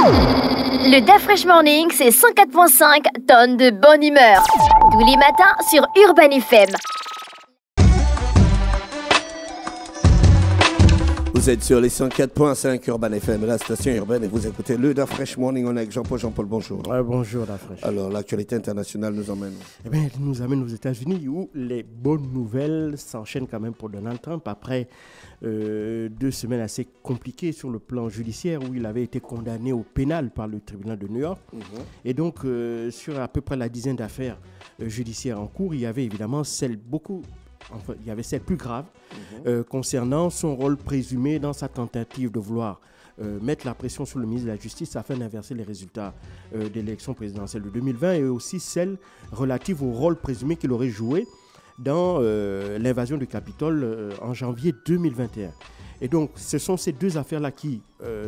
Le Da Fresh Morning, c'est 104.5 tonnes de bonne humeur. Tous les matins sur Urban FM. Vous êtes sur les 104.5 Urban FM, la station urbaine, et vous écoutez le Da Fresh Morning. On est avec Jean-Paul. Jean-Paul, bonjour. Bonjour, Da Fresh. Alors, l'actualité internationale nous emmène. Eh bien, elle nous amène aux États-Unis où les bonnes nouvelles s'enchaînent quand même pour Donald Trump après 2 semaines assez compliquées sur le plan judiciaire où il avait été condamné au pénal par le tribunal de New York. Et donc, sur à peu près la dizaine d'affaires judiciaires en cours, il y avait évidemment celle plus grave concernant son rôle présumé dans sa tentative de vouloir mettre la pression sur le ministre de la Justice afin d'inverser les résultats de l'élection présidentielle de 2020 et aussi celle relative au rôle présumé qu'il aurait joué dans l'invasion du Capitole en janvier 2021. Et donc, ce sont ces 2 affaires-là qui,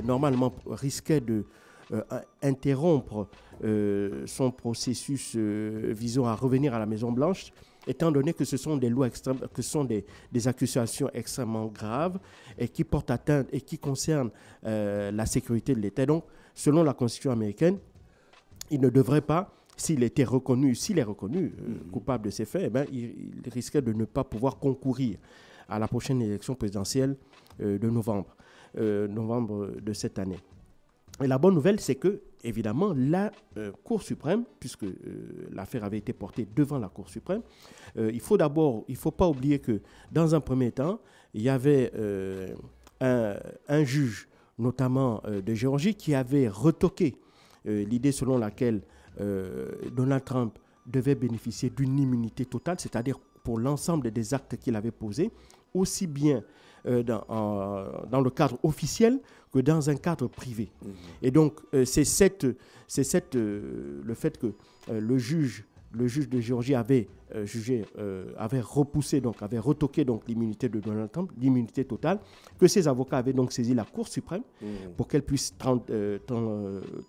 normalement, risquaient de interrompre son processus visant à revenir à la Maison-Blanche, étant donné que ce sont des lois extrêmes, que ce sont des accusations extrêmement graves et qui portent atteinte et qui concernent la sécurité de l'État. Donc, selon la Constitution américaine, il ne devrait pas, s'il est reconnu coupable de ces faits, eh bien, il risquait de ne pas pouvoir concourir à la prochaine élection présidentielle de novembre de cette année. Et la bonne nouvelle, c'est que, évidemment, la Cour suprême, puisque l'affaire avait été portée devant la Cour suprême, il ne faut pas oublier que, dans un premier temps, il y avait un juge, notamment de Géorgie, qui avait retoqué l'idée selon laquelle Donald Trump devait bénéficier d'une immunité totale, c'est-à-dire pour l'ensemble des actes qu'il avait posés, aussi bien dans le cadre officiel que dans un cadre privé. Et donc, c'est le fait que le juge de Géorgie avait retoqué donc l'immunité de Donald Trump, l'immunité totale, que ses avocats avaient donc saisi la Cour suprême pour qu'elle puisse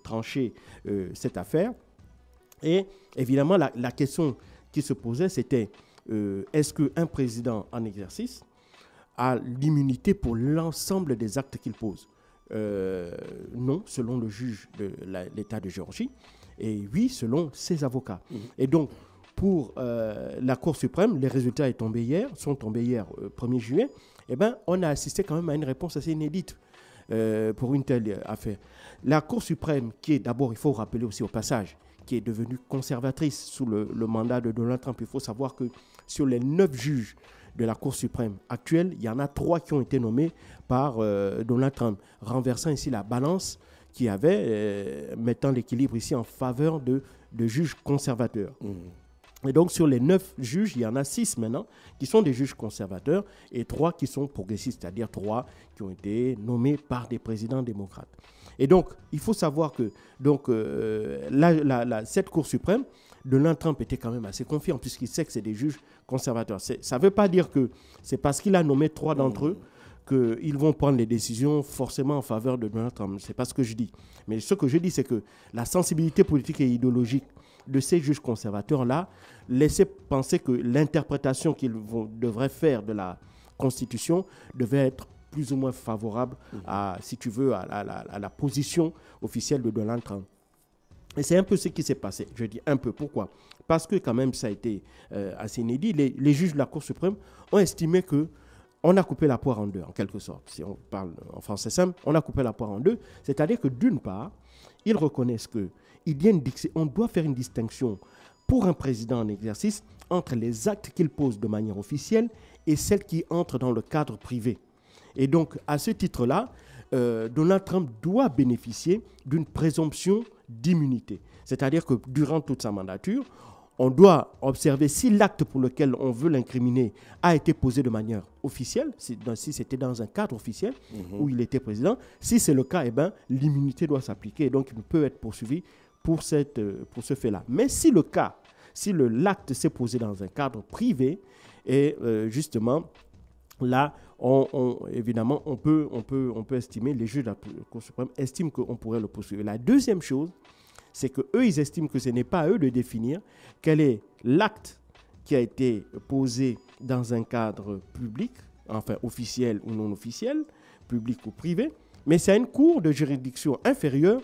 trancher cette affaire. Et évidemment, la question qui se posait, c'était est-ce qu'un président en exercice a l'immunité pour l'ensemble des actes qu'il pose? Non, selon le juge de l'État de Géorgie, et oui, selon ses avocats. Et donc, pour la Cour suprême, les résultats sont tombés hier, 1er juillet, eh ben, on a assisté quand même à une réponse assez inédite pour une telle affaire. La Cour suprême, qui est d'abord, il faut rappeler aussi au passage, qui est devenue conservatrice sous le mandat de Donald Trump. Il faut savoir que sur les 9 juges de la Cour suprême actuelle, il y en a 3 qui ont été nommés par Donald Trump, renversant ici la balance qui avait, mettant l'équilibre ici en faveur de juges conservateurs. Et donc, sur les 9 juges, il y en a 6 maintenant qui sont des juges conservateurs et 3 qui sont progressistes, c'est-à-dire 3 qui ont été nommés par des présidents démocrates. Et donc, il faut savoir que cette Cour suprême, Donald Trump était quand même assez confiant puisqu'il sait que c'est des juges conservateurs. Ça ne veut pas dire que c'est parce qu'il a nommé 3 d'entre eux qu'ils vont prendre les décisions forcément en faveur de Donald Trump. Ce n'est pas ce que je dis. Mais ce que je dis, c'est que la sensibilité politique et idéologique de ces juges conservateurs-là laissait penser que l'interprétation qu'ils devraient faire de la Constitution devait être plus ou moins favorable à la position officielle de Donald Trump. Et c'est un peu ce qui s'est passé. Je dis un peu. Pourquoi? Parce que quand même, ça a été assez inédit. Les juges de la Cour suprême ont estimé qu'on a coupé la poire en deux, en quelque sorte. Si on parle en français simple, on a coupé la poire en deux. C'est-à-dire que d'une part, ils reconnaissent qu'on doit faire une distinction pour un président en exercice entre les actes qu'il pose de manière officielle et celles qui entrent dans le cadre privé. Et donc, à ce titre-là, Donald Trump doit bénéficier d'une présomption d'immunité. C'est-à-dire que durant toute sa mandature, on doit observer si l'acte pour lequel on veut l'incriminer a été posé de manière officielle, si c'était dans un cadre officiel où il était président. Si c'est le cas, eh ben, l'immunité doit s'appliquer et donc il peut être poursuivi pour ce fait-là. Mais si l'acte s'est posé dans un cadre privé, et justement, là, évidemment, on peut estimer, les juges de la Cour suprême estiment qu'on pourrait le poursuivre. La deuxième chose, c'est qu'eux, ils estiment que ce n'est pas à eux de définir quel est l'acte qui a été posé dans un cadre public, enfin officiel ou non officiel, public ou privé, mais c'est une cour de juridiction inférieure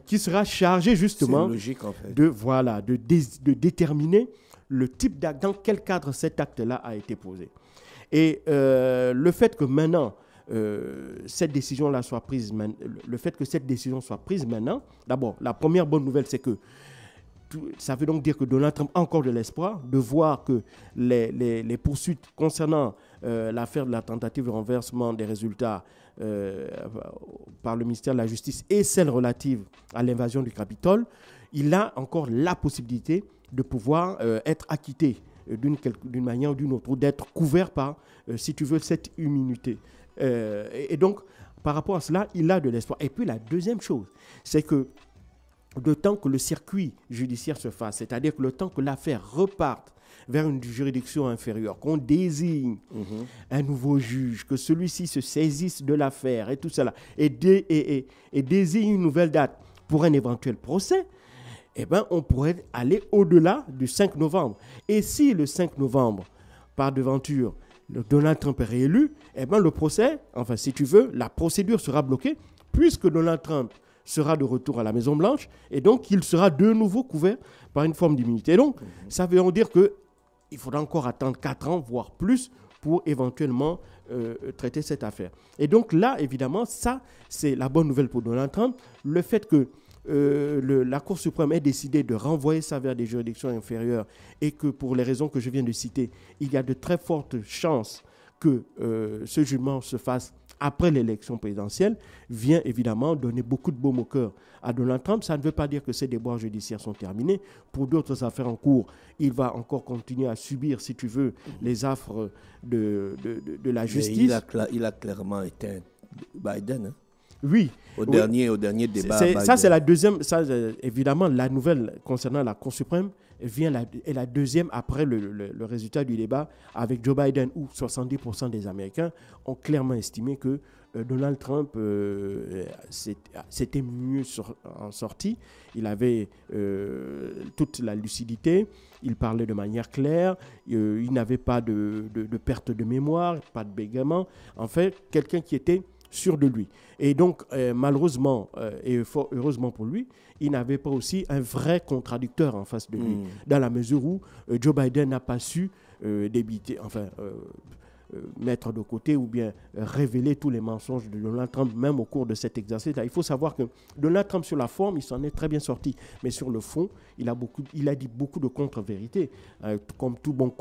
qui sera chargée justement logique, en fait. de déterminer le type d'acte, dans quel cadre cet acte-là a été posé. Et le fait que maintenant, cette décision-là soit prise, le fait que cette décision soit prise maintenant, d'abord, la première bonne nouvelle, c'est que ça veut donc dire que Donald Trump a encore de l'espoir de voir que les poursuites concernant l'affaire de la tentative de renversement des résultats par le ministère de la Justice et celle relative à l'invasion du Capitole, il a encore la possibilité de pouvoir être acquitté d'une manière ou d'une autre, ou d'être couvert par, si tu veux, cette immunité. Et donc, par rapport à cela, il a de l'espoir. Et puis la deuxième chose, c'est que le temps que le circuit judiciaire se fasse, c'est-à-dire que le temps que l'affaire reparte vers une juridiction inférieure, qu'on désigne un nouveau juge, que celui-ci se saisisse de l'affaire et tout cela, et désigne une nouvelle date pour un éventuel procès, eh ben, on pourrait aller au-delà du 5 novembre. Et si le 5 novembre, par devanture, Donald Trump est réélu, eh ben, le procès, enfin si tu veux, la procédure sera bloquée, puisque Donald Trump sera de retour à la Maison-Blanche, et donc il sera de nouveau couvert par une forme d'immunité. Donc, ça veut dire qu'il faudra encore attendre 4 ans, voire plus, pour éventuellement traiter cette affaire. Et donc là, évidemment, ça, c'est la bonne nouvelle pour Donald Trump. Le fait que la Cour suprême ait décidé de renvoyer ça vers des juridictions inférieures et que, pour les raisons que je viens de citer, il y a de très fortes chances que ce jugement se fasse après l'élection présidentielle, vient évidemment donner beaucoup de baume au cœur à Donald Trump. Ça ne veut pas dire que ces déboires judiciaires sont terminés. Pour d'autres affaires en cours, il va encore continuer à subir, si tu veux, les affres de la justice. Mais il a clairement éteint Biden. Hein? Oui. Au dernier débat. Ça, c'est la deuxième. Ça, évidemment, la nouvelle concernant la Cour suprême est la deuxième après le résultat du débat avec Joe Biden, où 70% des Américains ont clairement estimé que Donald Trump s'était mieux en sorti. Il avait toute la lucidité, il parlait de manière claire, il n'avait pas de perte de mémoire, pas de bégaiement. En fait, quelqu'un qui était sûr de lui. Et donc, malheureusement, et fort heureusement pour lui, il n'avait pas aussi un vrai contradicteur en face de lui, dans la mesure où Joe Biden n'a pas su mettre de côté ou bien révéler tous les mensonges de Donald Trump, même au cours de cet exercice-là. Il faut savoir que Donald Trump, sur la forme, il s'en est très bien sorti. Mais sur le fond, il a dit beaucoup de contre-vérités. Comme tout bon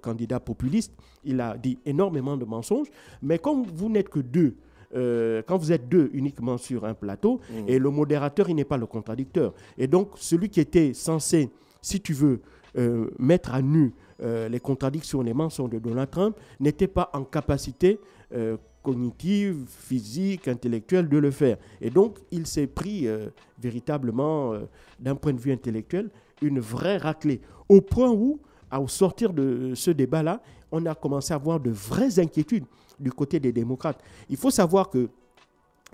candidat populiste, il a dit énormément de mensonges. Mais comme vous n'êtes que deux, quand vous êtes deux uniquement sur un plateau, et le modérateur, il n'est pas le contradicteur. Et donc, celui qui était censé, si tu veux, mettre à nu les contradictions, les mensonges de Donald Trump, n'était pas en capacité cognitive, physique, intellectuelle de le faire. Et donc, il s'est pris véritablement, d'un point de vue intellectuel, une vraie raclée. Au point où, au sortir de ce débat-là, on a commencé à avoir de vraies inquiétudes du côté des démocrates. Il faut savoir que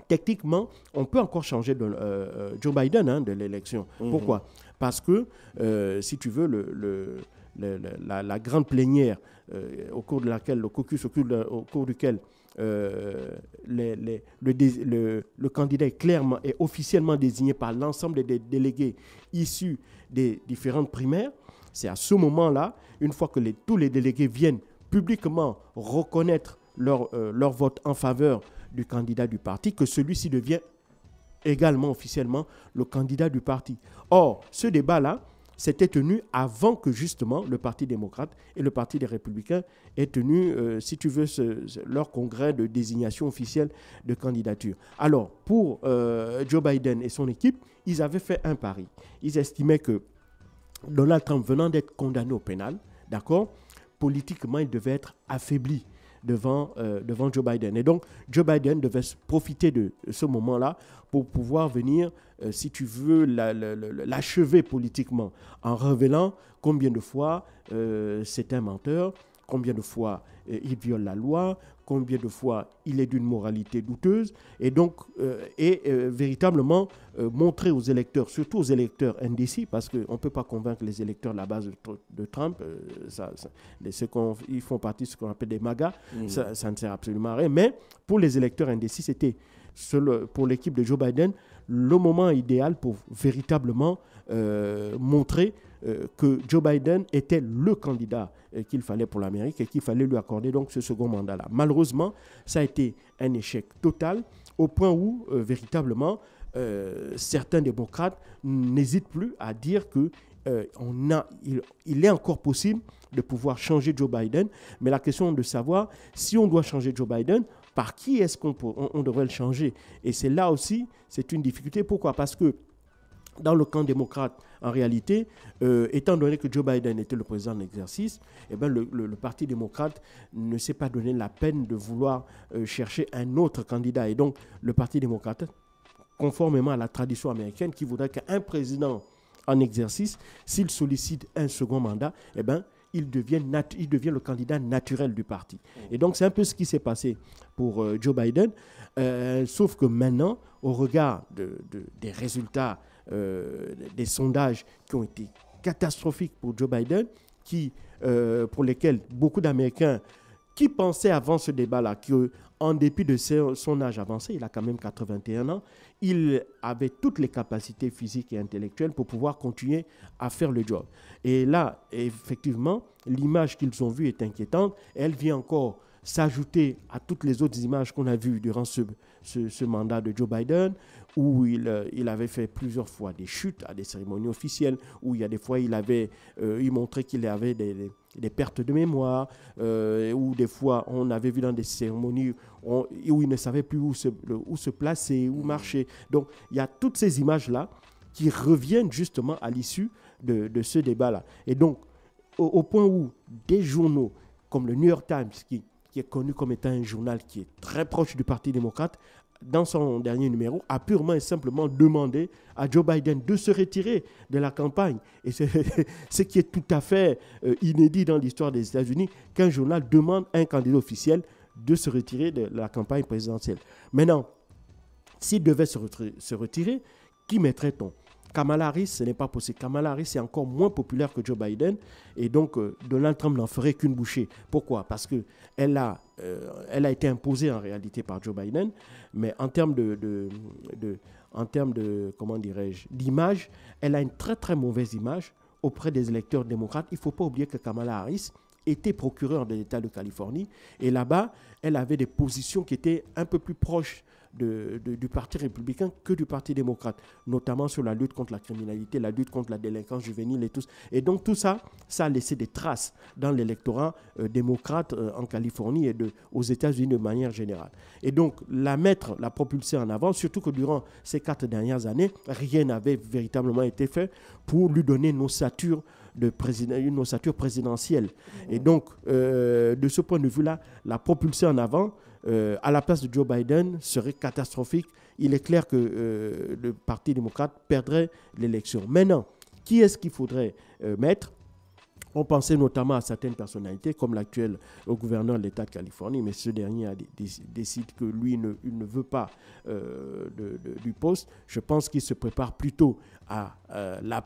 techniquement, on peut encore changer Joe Biden de l'élection. Pourquoi ? Parce que, si tu veux, la grande plénière au cours de laquelle, le caucus au cours duquel le candidat est clairement et officiellement désigné par l'ensemble des délégués issus des différentes primaires, c'est à ce moment-là, une fois que tous les délégués viennent publiquement reconnaître leur vote en faveur du candidat du parti, que celui-ci devient également officiellement le candidat du parti. Or, ce débat-là s'était tenu avant que justement le Parti démocrate et le Parti des républicains aient tenu, si tu veux, leur congrès de désignation officielle de candidature. Alors, pour Joe Biden et son équipe, ils avaient fait un pari. Ils estimaient que Donald Trump, venant d'être condamné au pénal, d'accord, politiquement, il devait être affaibli devant Joe Biden. Et donc, Joe Biden devait profiter de ce moment-là pour pouvoir venir, si tu veux, l'achever politiquement, en révélant combien de fois c'est un menteur, combien de fois il viole la loi, combien de fois il est d'une moralité douteuse, et donc véritablement montrer aux électeurs, surtout aux électeurs indécis, parce qu'on ne peut pas convaincre les électeurs de la base de Trump, ils font partie de ce qu'on appelle des MAGA, ça ne sert absolument à rien, mais pour les électeurs indécis, c'était pour l'équipe de Joe Biden, le moment idéal pour véritablement montrer que Joe Biden était le candidat qu'il fallait pour l'Amérique et qu'il fallait lui accorder donc ce second mandat-là. Malheureusement, ça a été un échec total au point où véritablement certains démocrates n'hésitent plus à dire que il est encore possible de pouvoir changer Joe Biden, mais la question de savoir si on doit changer Joe Biden, par qui est-ce qu'on devrait le changer? Et c'est là aussi, c'est une difficulté. Pourquoi? Parce que dans le camp démocrate, en réalité, étant donné que Joe Biden était le président en exercice, eh ben le Parti démocrate ne s'est pas donné la peine de vouloir chercher un autre candidat. Et donc, le Parti démocrate, conformément à la tradition américaine, qui voudrait qu'un président en exercice, s'il sollicite un second mandat, eh ben, il devient le candidat naturel du parti. Et donc, c'est un peu ce qui s'est passé pour Joe Biden, sauf que maintenant, au regard des résultats des sondages qui ont été catastrophiques pour Joe Biden, pour lesquels beaucoup d'Américains qui pensaient avant ce débat-là qu'en dépit de son âge avancé, il a quand même 81 ans, il avait toutes les capacités physiques et intellectuelles pour pouvoir continuer à faire le job. Et là, effectivement, l'image qu'ils ont vue est inquiétante. Elle vient encore s'ajouter à toutes les autres images qu'on a vues durant ce mandat de Joe Biden, où il avait fait plusieurs fois des chutes à des cérémonies officielles, où il y a des fois il montrait qu'il avait des pertes de mémoire, où des fois on avait vu dans des cérémonies où il ne savait plus où se placer, où marcher. Donc il y a toutes ces images-là qui reviennent justement à l'issue de ce débat-là. Et donc, au point où des journaux comme le New York Times, qui est connu comme étant un journal qui est très proche du Parti démocrate, dans son dernier numéro, a purement et simplement demandé à Joe Biden de se retirer de la campagne. Et c'est ce qui est tout à fait inédit dans l'histoire des États-Unis, qu'un journal demande à un candidat officiel de se retirer de la campagne présidentielle. Maintenant, s'il devait se retirer, qui mettrait-on? Kamala Harris, ce n'est pas possible. Kamala Harris est encore moins populaire que Joe Biden et donc Donald Trump n'en ferait qu'une bouchée. Pourquoi? Parce qu'elle a été imposée en réalité par Joe Biden, mais en termes comment dirais-je, d'image, elle a une très très mauvaise image auprès des électeurs démocrates. Il ne faut pas oublier que Kamala Harris était procureure de l'État de Californie et là-bas, elle avait des positions qui étaient un peu plus proches du Parti républicain que du Parti démocrate, notamment sur la lutte contre la criminalité, la lutte contre la délinquance juvénile et tout. Et donc tout ça, ça a laissé des traces dans l'électorat démocrate en Californie et aux États-Unis de manière générale. Et donc la propulser en avant, surtout que durant ces 4 dernières années, rien n'avait véritablement été fait pour lui donner une ossature présidentielle. Et donc, de ce point de vue-là, la propulser en avant, à la place de Joe Biden, serait catastrophique. Il est clair que le Parti démocrate perdrait l'élection. Maintenant, qui est-ce qu'il faudrait mettre? On pensait notamment à certaines personnalités, comme l'actuel gouverneur de l'État de Californie, mais ce dernier décide que lui, il ne veut pas du poste. Je pense qu'il se prépare plutôt à la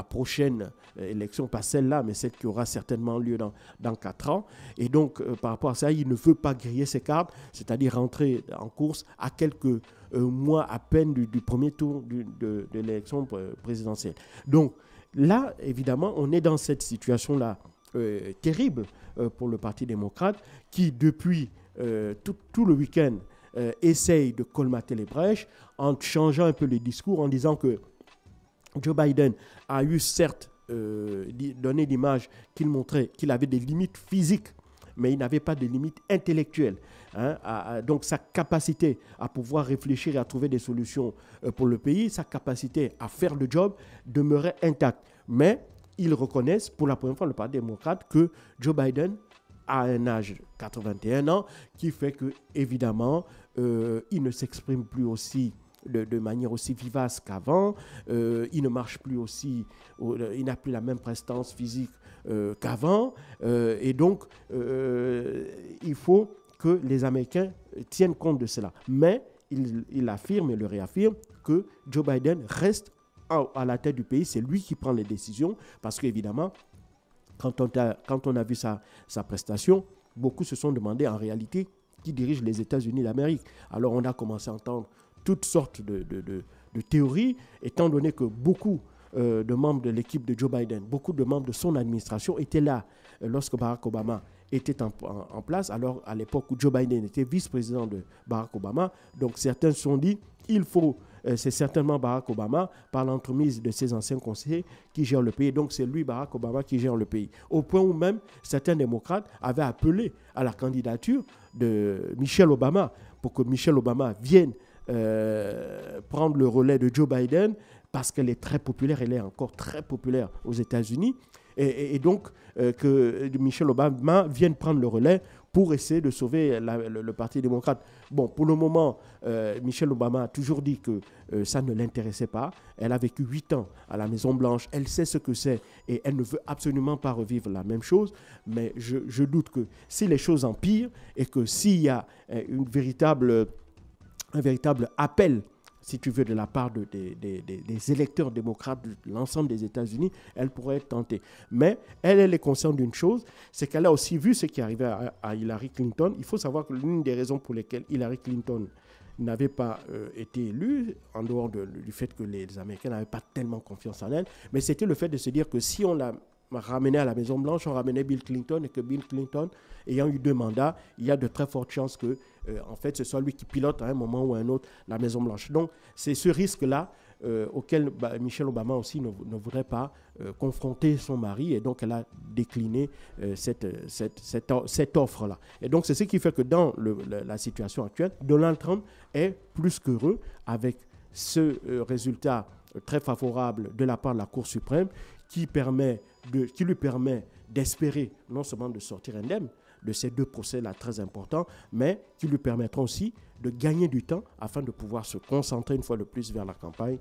prochaine élection, pas celle-là, mais celle qui aura certainement lieu dans 4 ans. Et donc, par rapport à ça, il ne veut pas griller ses cartes, c'est-à-dire rentrer en course à quelques mois à peine du premier tour de l'élection présidentielle. Donc, là, évidemment, on est dans cette situation-là terrible pour le Parti démocrate qui, depuis tout le week-end, essaye de colmater les brèches en changeant un peu les discours, en disant que Joe Biden a eu certes donné l'image qu'il montrait qu'il avait des limites physiques, mais il n'avait pas de limites intellectuelles. Donc sa capacité à pouvoir réfléchir et à trouver des solutions pour le pays, sa capacité à faire le job demeurait intacte. Mais ils reconnaissent pour la première fois, le Parti démocrate, que Joe Biden a un âge de 81 ans qui fait que, évidemment, il ne s'exprime plus aussi de manière aussi vivace qu'avant, il ne marche plus aussi, il n'a plus la même prestance physique qu'avant, et donc il faut que les Américains tiennent compte de cela. Mais il affirme et le réaffirme que Joe Biden reste à la tête du pays, c'est lui qui prend les décisions, parce qu'évidemment, quand on a vu sa prestation, beaucoup se sont demandé en réalité qui dirige les États-Unis d'Amérique. Alors on a commencé à entendre toutes sortes de théories, étant donné que beaucoup de membres de l'équipe de Joe Biden, beaucoup de membres de son administration étaient là lorsque Barack Obama était en place, alors à l'époque où Joe Biden était vice-président de Barack Obama. Donc certains se sont dit, c'est certainement Barack Obama, par l'entremise de ses anciens conseillers, qui gère le pays. Donc c'est lui, Barack Obama, qui gère le pays. Au point où même certains démocrates avaient appelé à la candidature de Michelle Obama pour que Michelle Obama vienne prendre le relais de Joe Biden, parce qu'elle est très populaire, elle est encore très populaire aux États-Unis. Et donc, que Michelle Obama vienne prendre le relais pour essayer de sauver le Parti démocrate. Bon, pour le moment, Michelle Obama a toujours dit que ça ne l'intéressait pas. Elle a vécu 8 ans à la Maison-Blanche. Elle sait ce que c'est et elle ne veut absolument pas revivre la même chose. Mais je doute que si les choses empirent et que s'il y a un véritable appel, si tu veux, de la part des électeurs démocrates de l'ensemble des États-Unis, elle pourrait être tentée. Mais elle est consciente d'une chose, c'est qu'elle a aussi vu ce qui arrivait à Hillary Clinton. Il faut savoir que l'une des raisons pour lesquelles Hillary Clinton n'avait pas été élue, en dehors du fait que les Américains n'avaient pas tellement confiance en elle, mais c'était le fait de se dire que si on la ramenait à la Maison-Blanche, on ramenait Bill Clinton, et que Bill Clinton, ayant eu 2 mandats, il y a de très fortes chances que en fait, ce soit lui qui pilote à un moment ou à un autre la Maison-Blanche. Donc, c'est ce risque-là auquel Michelle Obama aussi ne voudrait pas confronter son mari, et donc elle a décliné cette offre-là. Et donc, c'est ce qui fait que dans la situation actuelle, Donald Trump est plus qu'heureux avec ce résultat très favorable de la part de la Cour suprême qui lui permet d'espérer non seulement de sortir indemne de ces 2 procès-là très importants, mais qui lui permettront aussi de gagner du temps afin de pouvoir se concentrer une fois de plus vers la campagne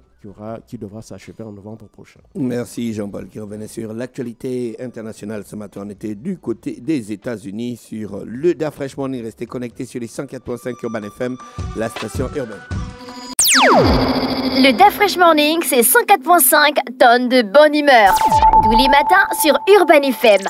qui devra s'achever en novembre prochain. Merci Jean-Paul qui revenait sur l'actualité internationale ce matin. On était du côté des États-Unis sur le Da Fresh Morning. Restez connectés sur les 104.5 Urban FM, la station urbaine. Le Da Fresh Morning, c'est 104.5 tonnes de bonne humeur. Tous les matins sur Urban FM.